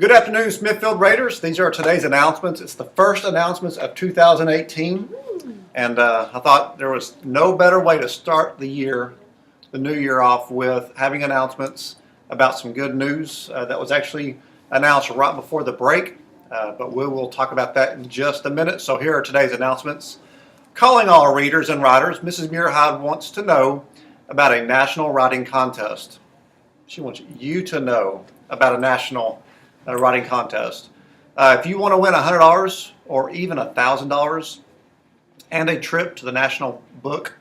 Good afternoon, Smithfield Raiders. These are today's announcements. It's the first announcements of 2018, and I thought there was no better way to start the new year off with having announcements about some good news that was actually announced right before the break, but we will talk about that in just a minute. So here are today's announcements. Calling all readers and writers, Mrs. Muirhead wants to know about a national writing contest. She wants you to know about a national writing contest. If you want to win $100 or even $1,000 and a trip to the National Book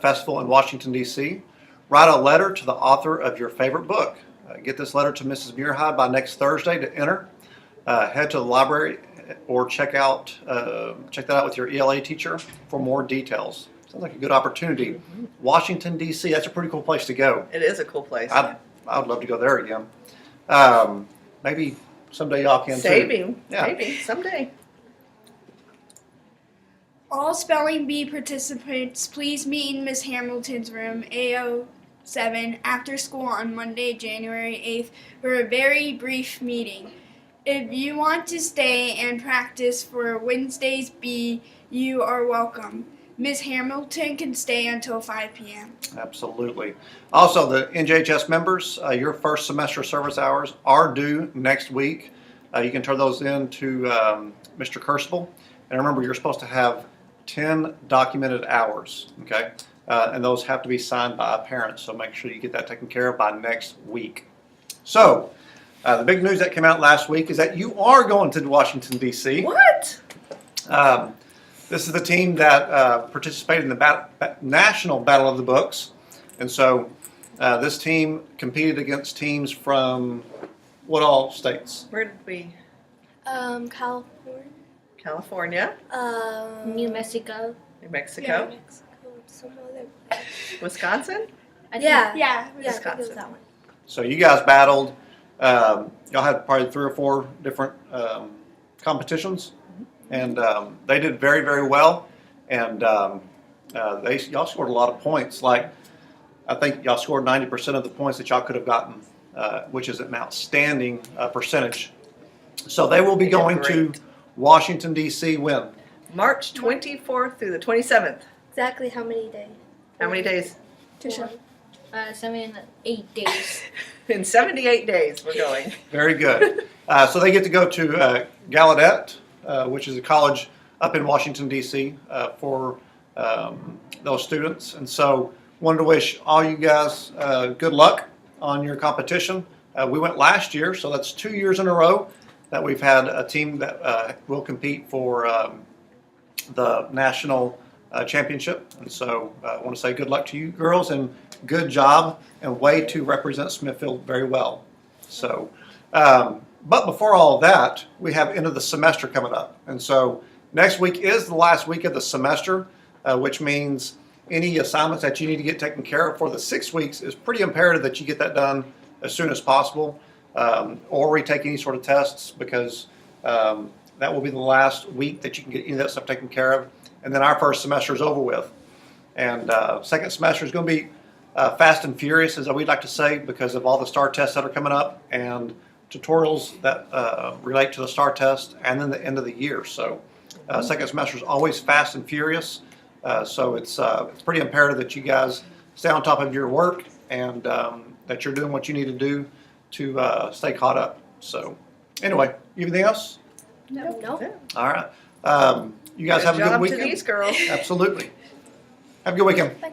Festival in Washington, D.C., write a letter to the author of your favorite book. Get this letter to Mrs. Muirhead by next Thursday to enter. Head to the library or check that out with your ELA teacher for more details. Sounds like a good opportunity. Washington, D.C., that's a pretty cool place to go. It is a cool place. I would love to go there again. Maybe someday y'all can Saving. too. Yeah. Maybe someday. All Spelling Bee participants, please meet in Miss Hamilton's room, A07, after school on Monday, January 8th, for a very brief meeting. If you want to stay and practice for Wednesday's bee, you are welcome. Ms. Hamilton can stay until 5 p.m. Absolutely. Also, the NJHS members, your first semester service hours are due next week. You can turn those in to Mr. Kirstable. And remember, you're supposed to have 10 documented hours, okay? And those have to be signed by a parent, so make sure you get that taken care of by next week. So, the big news that came out last week is that you are going to Washington, D.C. What? This is the team that participated in the National Battle of the Books. And so this team competed against teams from what all states? Where did we? California. California. New Mexico. New Mexico. Yeah, Mexico. Some other place. Wisconsin. I think- Yeah. Yeah, I think it was Wisconsin. that one. So you guys battled. Y'all had probably 3 or 4 different competitions. And they did very, very well. And y'all scored a lot of points. Like, I think y'all scored 90% of the points that y'all could have gotten, which is an outstanding percentage. So they will be They did going to great. Washington, D.C. when? March 24th through the 27th. Exactly how many days? How many days? 7, 8 days. In 78 days we're going. Very good. So they get to go to Gallaudet, which is a college up in Washington, D.C. For those students. And so wanted to wish all you guys good luck on your competition. We went last year, so that's 2 years in a row that we've had a team that will compete for the national championship. And so I want to say good luck to you girls and good job and way to represent Smithfield very well. So, but before all of that, we have end of the semester coming up. And so next week is the last week of the semester, which means any assignments that you need to get taken care of for the 6 weeks is pretty imperative that you get that done as soon as possible, or retake any sort of tests, because that will be the last week that you can get any of that stuff taken care of. And then our first semester is over with. And second semester is going to be fast and furious, as we'd like to say, because of all the STAR tests that are coming up and tutorials that relate to the STAR test, and then the end of the year. So second semester is always fast and furious. So it's pretty imperative that you guys stay on top of your work and that you're doing what you need to do to stay caught up. So anyway, anything else? No. Yeah. All right. You guys have a good job weekend. to these girls. Absolutely. Have a good weekend. Bye.